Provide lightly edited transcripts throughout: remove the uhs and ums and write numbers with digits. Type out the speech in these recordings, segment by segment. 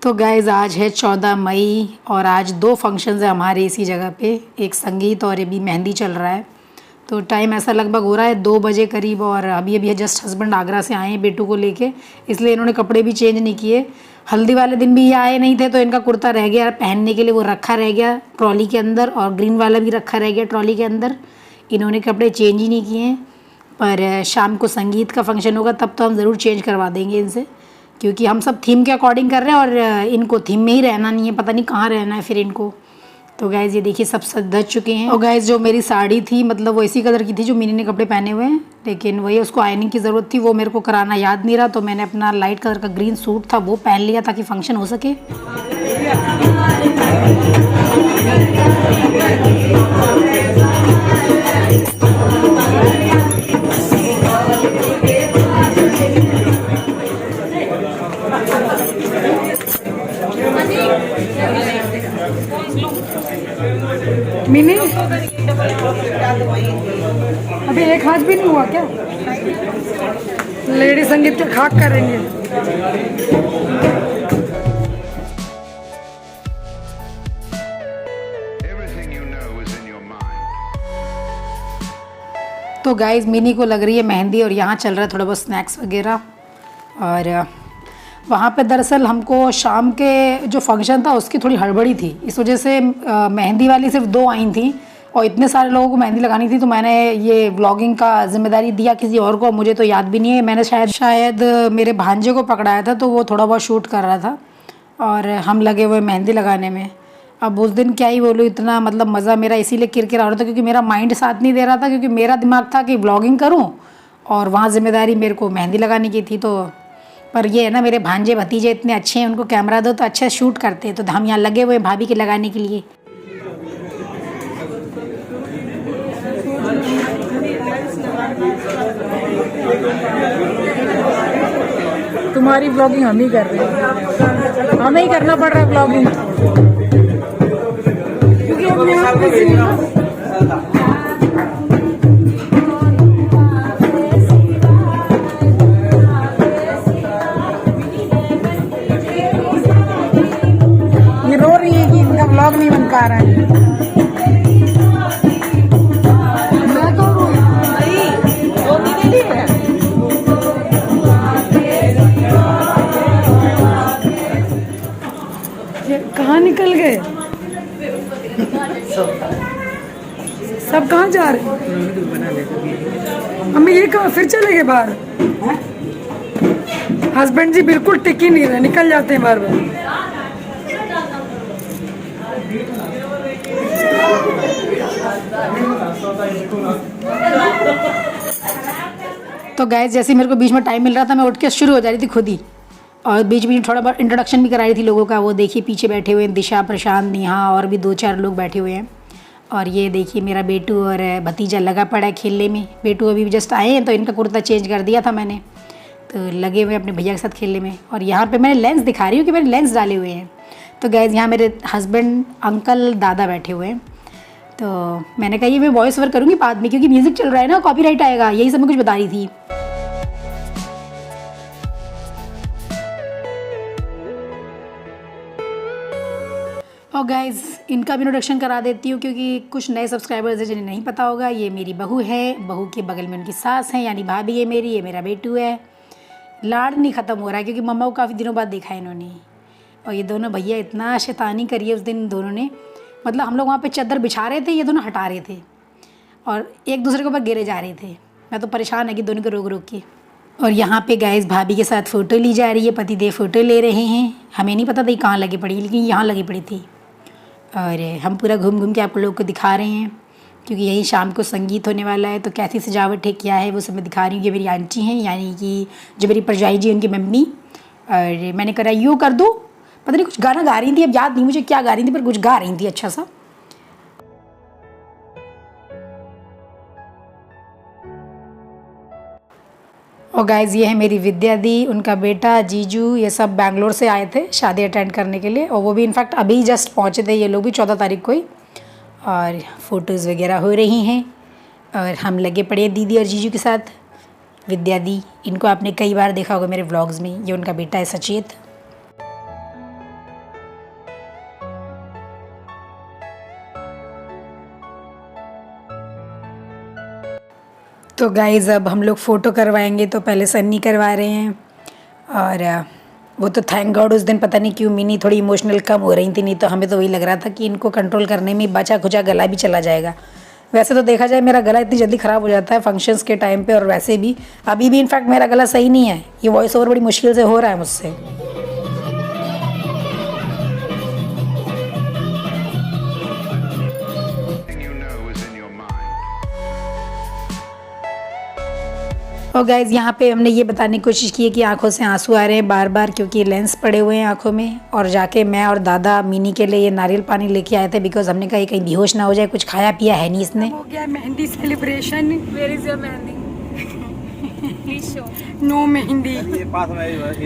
तो गाइज़ आज है 14 मई और आज दो फंक्शंस है हमारे इसी जगह पे, एक संगीत और अभी मेहंदी चल रहा है। तो टाइम ऐसा लगभग हो रहा है 2 बजे करीब और अभी अभी जस्ट हस्बैंड आगरा से आए हैं बेटू को लेके, इसलिए इन्होंने कपड़े भी चेंज नहीं किए। हल्दी वाले दिन भी ये आए नहीं थे तो इनका कुर्ता रह गया पहनने के लिए, वो रखा रह गया ट्रॉली के अंदर, और ग्रीन वाला भी रखा रह गया ट्रॉली के अंदर। इन्होंने कपड़े चेंज ही नहीं किए हैं, पर शाम को संगीत का फंक्शन होगा तब तो हम ज़रूर चेंज करवा देंगे इनसे, क्योंकि हम सब थीम के अकॉर्डिंग कर रहे हैं और इनको थीम में ही रहना नहीं है, पता नहीं कहाँ रहना है फिर इनको। तो गाइज़ ये देखिए सब सज चुके हैं। और गाइज़ जो मेरी साड़ी थी मतलब वो इसी कलर की थी जो मिनी ने कपड़े पहने हुए हैं, लेकिन वही उसको आयरनिंग की ज़रूरत थी, वो मेरे को कराना याद नहीं रहा, तो मैंने अपना लाइट कलर का ग्रीन सूट था वो पहन लिया ताकि फ़ंक्शन हो सके। मिनी अभी एक हाथ भी नहीं हुआ क्या? लेडी संगीत के खाक करेंगे। तो गाइज मिनी को लग रही है मेहंदी और यहाँ चल रहा है थोड़ा बहुत स्नैक्स वगैरह। और वहाँ पे दरअसल हमको शाम के जो फंक्शन था उसकी थोड़ी हड़बड़ी थी, इस वजह से मेहंदी वाली सिर्फ 2 आई थी और इतने सारे लोगों को मेहंदी लगानी थी, तो मैंने ये व्लॉगिंग का जिम्मेदारी दिया किसी और को, मुझे तो याद भी नहीं है। मैंने शायद मेरे भांजे को पकड़ाया था तो वो थोड़ा बहुत शूट कर रहा था और हम लगे हुए मेहंदी लगाने में। अब उस दिन क्या ही बोलूँ, इतना मतलब मज़ा मेरा इसीलिए किरकिरा हो रहा था क्योंकि मेरा माइंड साथ नहीं दे रहा था, क्योंकि मेरा दिमाग था कि व्लॉगिंग करूँ और वहाँ जिम्मेदारी मेरे को मेहंदी लगाने की थी। तो पर ये है ना, मेरे भांजे भतीजे इतने अच्छे हैं, उनको कैमरा दो तो अच्छा शूट करते हैं, तो हम यहाँ लगे हुए भाभी के लगाने के लिए। तुम्हारी ब्लॉगिंग हम ही कर रहे हैं, हमें ही करना पड़ रहा है ब्लॉगिंग, क्योंकि अपने आप बिजी हैं ना। ये रो रही है कि इनका ब्लॉग नहीं बन पा रहा है। मैं तो रोने के लिए है। कहाँ निकल गए सब? कहाँ जा रहे हैं? अम्मी ये कहाँ फिर चले गए बाहर? हस्बैंड जी बिल्कुल टिक ही नहीं रहे, निकल जाते हैं बार बार। तो गाइस जैसे मेरे को बीच में टाइम मिल रहा था मैं उठ के शुरू हो जा रही थी खुद ही, और बीच बीच थोड़ा बहुत इंट्रोडक्शन भी करा रही थी लोगों का। वो देखिए पीछे बैठे हुए हैं दिशा, प्रशांत, नेहा और भी 2-4 लोग बैठे हुए हैं। और ये देखिए मेरा बेटू और भतीजा लगा पड़ा है खेलने में। बेटू अभी जस्ट आए हैं तो इनका कुर्ता चेंज कर दिया था मैंने, तो लगे हुए अपने भैया के साथ खेलने में। और यहाँ पे मैंने लेंस दिखा रही हूँ कि मैंने लेंस डाले हुए हैं। तो गैस यहाँ मेरे हस्बैंड, अंकल, दादा बैठे हुए हैं। तो मैंने कहा ये मैं वॉइस ओवर करूँगी बाद में क्योंकि म्यूज़िक चल रहा है ना, कॉपीराइट आएगा, यही सब मैं कुछ बता रही थी। और गाइज़ इनका भी इंट्रोडक्शन करा देती हूँ क्योंकि कुछ नए सब्सक्राइबर्स हैं जिन्हें नहीं पता होगा। ये मेरी बहू है, बहू के बगल में उनकी सास है यानी भाभी है मेरी, ये मेरा बेटू है। लाड नहीं ख़त्म हो रहा है क्योंकि मम्मा को काफ़ी दिनों बाद देखा है इन्होंने। और ये दोनों भैया इतना शैतानी करी है उस दिन दोनों ने, मतलब हम लोग वहाँ पर चादर बिछा रहे थे, ये दोनों हटा रहे थे और एक दूसरे के ऊपर गिरे जा रहे थे। मैं तो परेशान है कि दोनों को रोक रोक के। और यहाँ पे गाइस भाभी के साथ फ़ोटो ली जा रही है, पतिदेव फ़ोटो ले रहे हैं। हमें नहीं पता था कहाँ लगी पड़ी, लेकिन यहाँ लगी पड़ी थी। और हम पूरा घूम घूम के आप लोगों को दिखा रहे हैं क्योंकि यही शाम को संगीत होने वाला है, तो कैसी सजावट है क्या है वो सब मैं दिखा रही हूँ। ये मेरी आंटी हैं यानी कि जो मेरी परजाई जी उनकी मम्मी। और मैंने करा यूँ कर दो, पता नहीं कुछ गाना गा रही थी, अब याद नहीं मुझे क्या गा रही थी, पर कुछ गा रही थी अच्छा सा। और गाइज़ ये है मेरी विद्या दी, उनका बेटा, जीजू, ये सब बैंगलोर से आए थे शादी अटेंड करने के लिए, और वो भी इनफैक्ट अभी जस्ट पहुँचे थे ये लोग भी 14 तारीख को ही। और फ़ोटोज़ वगैरह हो रही हैं और हम लगे पड़े हैं दीदी और जीजू के साथ। विद्या दी, इनको आपने कई बार देखा होगा मेरे व्लॉग्स में, ये उनका बेटा है सचेत। तो गाइज़ अब हम लोग फ़ोटो करवाएंगे तो पहले सन्नी करवा रहे हैं। और वो तो थैंक गॉड उस दिन पता नहीं क्यों मिनी थोड़ी इमोशनल कम हो रही थी, नहीं तो हमें तो वही लग रहा था कि इनको कंट्रोल करने में बचा खुचा गला भी चला जाएगा। वैसे तो देखा जाए मेरा गला इतनी जल्दी ख़राब हो जाता है फंक्शंस के टाइम पे, और वैसे भी अभी भी इनफैक्ट मेरा गला सही नहीं है। ये वॉइस ओवर बड़ी मुश्किल से हो रहा है मुझसे। और गाइज़ यहाँ पे हमने ये बताने की कोशिश की है कि आंखों से आंसू आ रहे हैं बार बार, क्योंकि लेंस पड़े हुए हैं आंखों में। और जाके मैं और दादा मिनी के लिए ये नारियल पानी लेके आए थे, बिकॉज हमने कहा कहीं बेहोश ना हो जाए, कुछ खाया पिया है नहीं इसने। हो गया mehndi celebration. Where is your mehndi? Please show. No mehndi.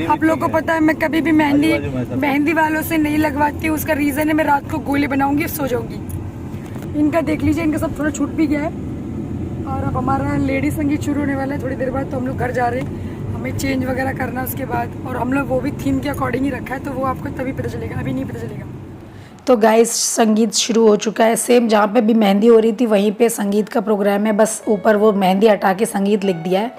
आप लोगों को पता है मैं कभी भी मेहंदी वालों से नहीं लगवाती। उसका रीज़न है मैं रात को गोले बनाऊंगी, सो जाऊंगी। इनका देख लीजिए, इनका सब थोड़ा छूट भी गया है। और अब हमारा लेडी संगीत शुरू होने वाला है थोड़ी देर बाद, तो हम लोग घर जा रहे हैं। हमें चेंज वगैरह करना उसके बाद, और हम लोग वो भी थीम के अकॉर्डिंग ही रखा है, तो वो आपको तभी पता चलेगा, अभी नहीं पता चलेगा। तो गाइस संगीत शुरू हो चुका है। सेम जहाँ पे भी मेहंदी हो रही थी वहीं पे संगीत का प्रोग्राम है, बस ऊपर वो मेहंदी हटा के संगीत लिख दिया है।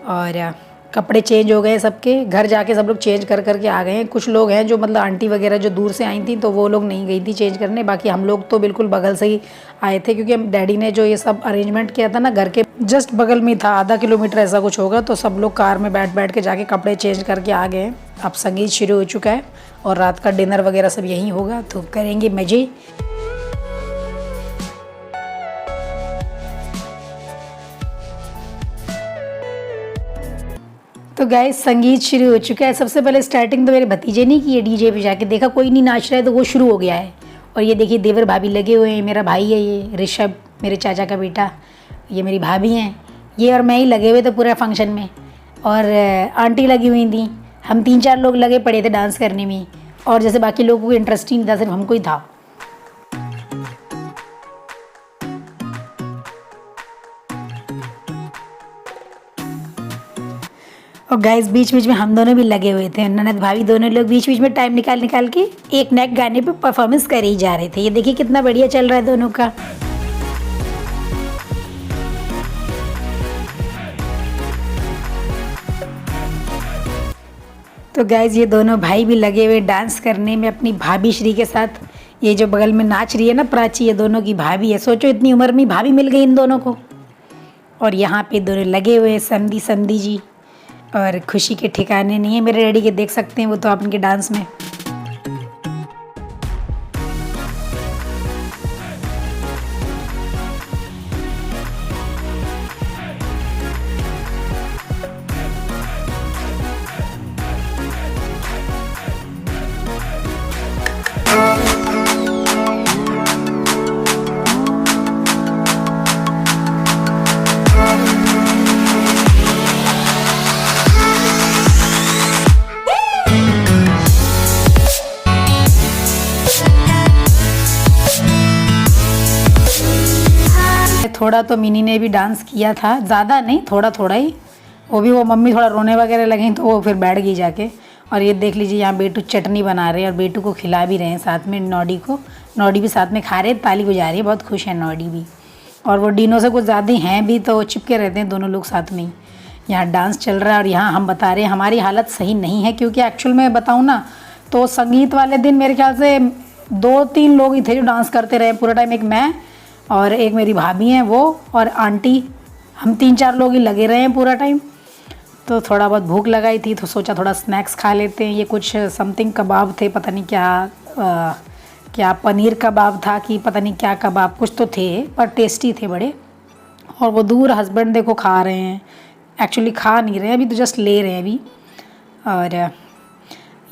और कपड़े चेंज हो गए सबके, घर जाके सब लोग चेंज कर करके आ गए हैं। कुछ लोग हैं जो मतलब आंटी वगैरह जो दूर से आई थी तो वो लोग नहीं गई थी चेंज करने, बाकी हम लोग तो बिल्कुल बगल से ही आए थे, क्योंकि हम डैडी ने जो ये सब अरेंजमेंट किया था ना घर के जस्ट बगल में था, आधा किलोमीटर ऐसा कुछ होगा। तो सब लोग कार में बैठ बैठ के जाके कपड़े चेंज करके आ गए। अब संगीत शुरू हो चुका है और रात का डिनर वगैरह सब यहीं होगा, तो करेंगे मज़े। तो गाइस संगीत शुरू हो चुका है। सबसे पहले स्टार्टिंग तो मेरे भतीजे ने की है, डीजे पे जाके देखा कोई नहीं नाच रहा है तो वो शुरू हो गया है। और ये देखिए देवर भाभी लगे हुए हैं, मेरा भाई है ये ऋषभ, मेरे चाचा का बेटा, ये मेरी भाभी हैं, ये और मैं ही लगे हुए थे पूरे फंक्शन में। और आंटी लगी हुई थी, हम 3-4 लोग लगे पड़े थे डांस करने में। और जैसे बाकी लोगों को इंटरेस्ट ही नहीं था, सिर्फ हमको ही था। और गाइस बीच बीच में हम दोनों भी लगे हुए थे, ननद भाभी दोनों लोग बीच बीच में टाइम निकाल निकाल के एक नए गाने पे परफॉर्मेंस कर ही जा रहे थे। ये देखिए कितना बढ़िया चल रहा है दोनों का। तो गाइस ये दोनों भाई भी लगे हुए डांस करने में अपनी भाभी श्री के साथ। ये जो बगल में नाच रही है ना प्राची, ये दोनों की भाभी है। सोचो इतनी उम्र में भाभी मिल गई इन दोनों को। और यहाँ पे दोनों लगे हुए समधी समधी जी, और खुशी के ठिकाने नहीं है मेरे डैडी के, देख सकते हैं वो तो आप इनके डांस में। थोड़ा तो मिनी ने भी डांस किया था, ज़्यादा नहीं, थोड़ा थोड़ा ही। वो मम्मी थोड़ा रोने वगैरह लगी तो वो फिर बैठ गई जाके। और ये देख लीजिए यहाँ बेटू चटनी बना रहे हैं और बेटू को खिला भी रहे हैं साथ में नौडी को। नौडी भी साथ में खा रहे, ताली बजा रही है, बहुत खुश है नौडी भी। और वो डीनो से कुछ ज़्यादा हैं भी, तो चिपके रहते हैं दोनों लोग साथ में ही। यहाँ डांस चल रहा है और यहाँ हम बता रहे हैं हमारी हालत सही नहीं है, क्योंकि एक्चुअल में बताऊँ ना तो संगीत वाले दिन मेरे ख्याल से 2-3 लोग ही थे जो डांस करते रहे पूरा टाइम। एक मैं और एक मेरी भाभी हैं वो और आंटी, हम 3-4 लोग ही लगे रहे हैं पूरा टाइम। तो थोड़ा बहुत भूख लगाई थी तो सोचा थोड़ा स्नैक्स खा लेते हैं। ये कुछ समथिंग कबाब थे, पता नहीं क्या पनीर कबाब था कि पता नहीं क्या कबाब, कुछ तो थे पर टेस्टी थे बड़े। और वो दूर हस्बैंड देखो खा रहे हैं, एक्चुअली खा नहीं रहे हैं अभी, तो जस्ट ले रहे हैं अभी। और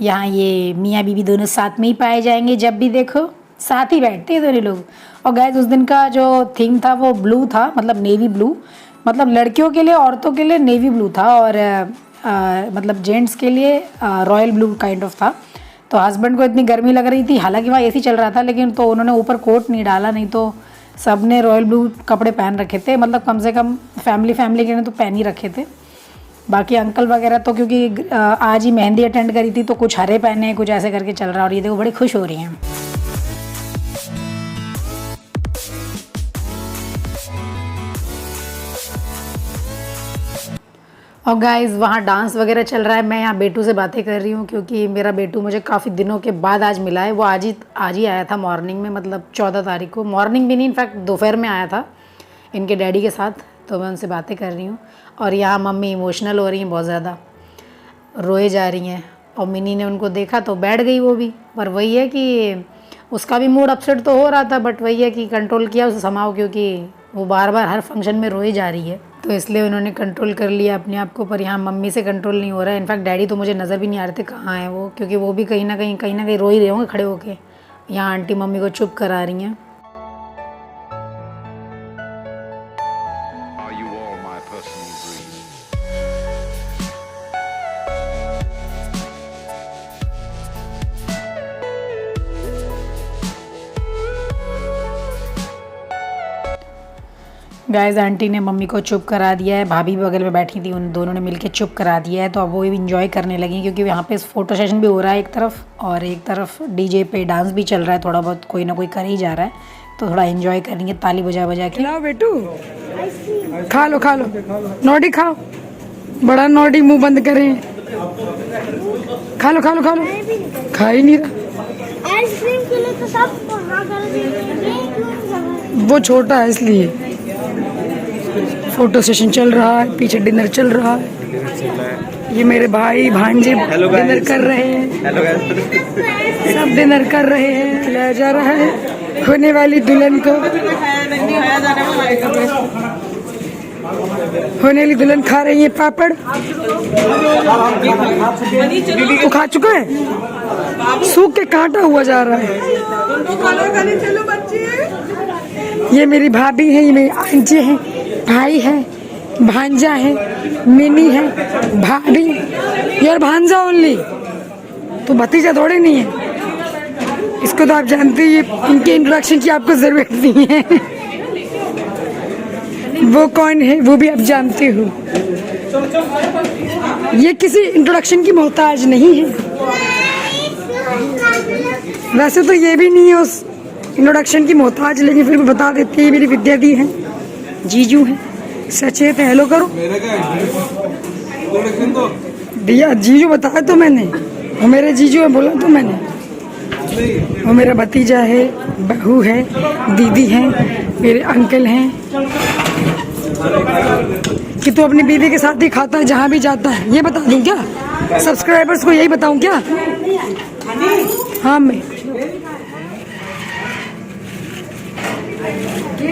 यहाँ ये मियाँ बीवी दोनों साथ में ही पाए जाएंगे, जब भी देखो साथ ही बैठते हैं दोनों लोग। और गाइस उस दिन का जो थीम था वो ब्लू था, मतलब नेवी ब्लू, मतलब लड़कियों के लिए औरतों के लिए नेवी ब्लू था, और मतलब जेंट्स के लिए रॉयल ब्लू काइंड ऑफ था। तो हस्बैंड को इतनी गर्मी लग रही थी, हालांकि वहाँ एसी चल रहा था, लेकिन तो उन्होंने ऊपर कोट नहीं डाला, नहीं तो सब ने रॉयल ब्लू कपड़े पहन रखे थे, मतलब कम से कम फैमिली के ने तो पहन ही रखे थे। बाकी अंकल वगैरह तो क्योंकि आज ही मेहंदी अटेंड करी थी तो कुछ हरे पहने, कुछ ऐसे करके चल रहा है। और ये देखो बड़ी खुश हो रही हैं। और गाइज़ वहाँ डांस वगैरह चल रहा है। मैं यहाँ बेटू से बातें कर रही हूँ क्योंकि मेरा बेटू मुझे काफ़ी दिनों के बाद आज मिला है। वो आज ही आया था मॉर्निंग में, मतलब 14 तारीख को। मॉर्निंग भी नहीं, इनफैक्ट दोपहर में आया था इनके डैडी के साथ। तो मैं उनसे बातें कर रही हूँ और यहाँ मम्मी इमोशनल हो रही हैं, बहुत ज़्यादा रोए जा रही हैं। और मिनी ने उनको देखा तो बैठ गई वो भी। पर वही है कि उसका भी मूड अपसेट तो हो रहा था, बट वही है कि कंट्रोल किया उसे समाओ, क्योंकि वो बार बार हर फंक्शन में रोई जा रही है। तो इसलिए उन्होंने कंट्रोल कर लिया अपने आप को। पर यहाँ मम्मी से कंट्रोल नहीं हो रहा है। इनफैक्ट डैडी तो मुझे नज़र भी नहीं आ रहे थे कहाँ हैं वो, क्योंकि वो भी कहीं ना कहीं रो ही रहे होंगे खड़े होके। यहाँ आंटी मम्मी को चुप करा रही हैं। गाइस आंटी ने मम्मी को चुप करा दिया है। भाभी भी बगल में बैठी थी, उन दोनों ने मिलके चुप करा दिया है। तो अब वो भी इंजॉय करने लगी, क्योंकि यहाँ पे फ़ोटो सेशन भी हो रहा है एक तरफ, और एक तरफ डीजे पे डांस भी चल रहा है। थोड़ा बहुत कोई ना कोई कर ही जा रहा है, तो थोड़ा एंजॉय करेंगे ताली बजा बजा के। खिलाओ बेटू, खा लो नोडी खाओ, बड़ा नोडी मुंह बंद करे। खा लो खा ही नहीं रहा। आइसक्रीम के लिए तो सब हाँ कर देंगे, वो छोटा है इसलिए। फोटो सेशन चल रहा है, पीछे डिनर चल रहा है। ये मेरे भाई भांजे डिनर कर रहे हैं, सब डिनर कर रहे हैं। खिलाया जा रहा है होने वाली दुल्हन को। होने वाली दुल्हन खा रही है पापड़। वो खा चुका है, सूख के कांटा हुआ जा रहा है। ये मेरी भाभी है, ये मेरे आंटी हैं, भाई है, भांजा है, मिनी है, भाभी, यार भांजा ओनली, तो भतीजा थोड़े नहीं है। इसको तो आप जानते ही, इनके इंट्रोडक्शन की आपको जरूरत नहीं है। वो कौन है वो भी आप जानते हो। ये किसी इंट्रोडक्शन की मोहताज नहीं है। वैसे तो ये भी नहीं है उस इंट्रोडक्शन की मोहताज, लेकिन फिर भी बता देती है। मेरी विद्या दी है, जीजू है, सचेत है। हेलो करो दिया, जीजू बताया तो मैंने, वो मेरे जीजू है बोला तो मैंने। वो मेरा भतीजा है, बहू है, दीदी है, मेरे अंकल हैं। कि तू अपनी बीवी के साथ ही खाता है जहाँ भी जाता है, ये बता दूं क्या सब्सक्राइबर्स को? यही बताऊं क्या? हाँ मैं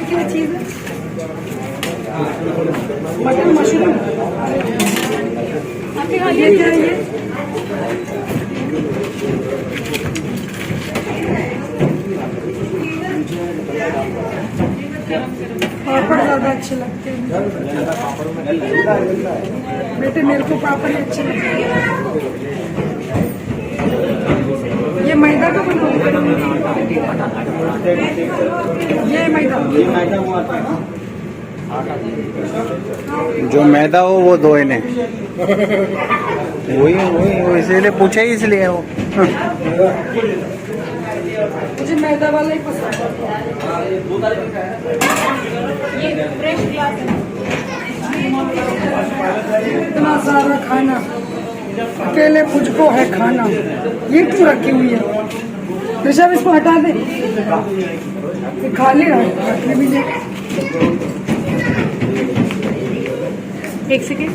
क्या चीज है? मटन मशरूम, ये क्या है? पापड़ ज्यादा अच्छे लगते हैं बेटे, मेरे को पापड़ अच्छे लगते हैं। ये मैदा का बना, ये मैदा जो मैदा हो वो दो इन्हें, वही इसीलिए पूछा ही, इसलिए वो मुझे मैदा वाला ही पसंद है। इतना सारा खाना अकेले मुझको है खाना, ये क्यों रखी हुई है? ऋषभ इसको हटा दे, ये खाली रखने भी दे। एक सेकेंड,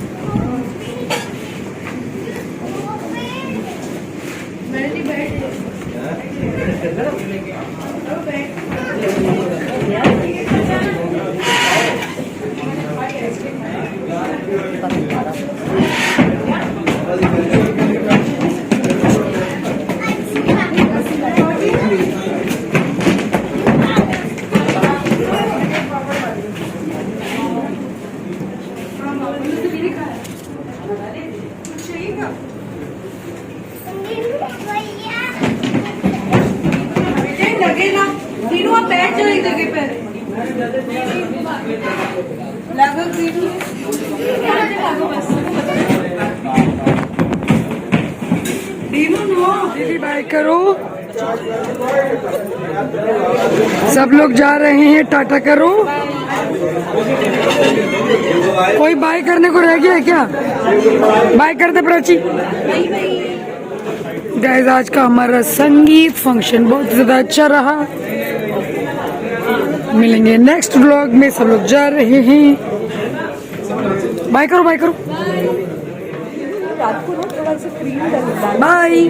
तीनों आप बैठ जाओ एक जगह पे। दीदी बाय करो, सब लोग जा रहे हैं, टाटा करो। कोई बाय करने को रह गया है क्या? बाय करते प्राची। गाइस आज का हमारा संगीत फंक्शन बहुत ज्यादा अच्छा रहा। मिलेंगे नेक्स्ट व्लॉग में, सब लोग जा रहे हैं। बाय करो, बाय करो, बाय।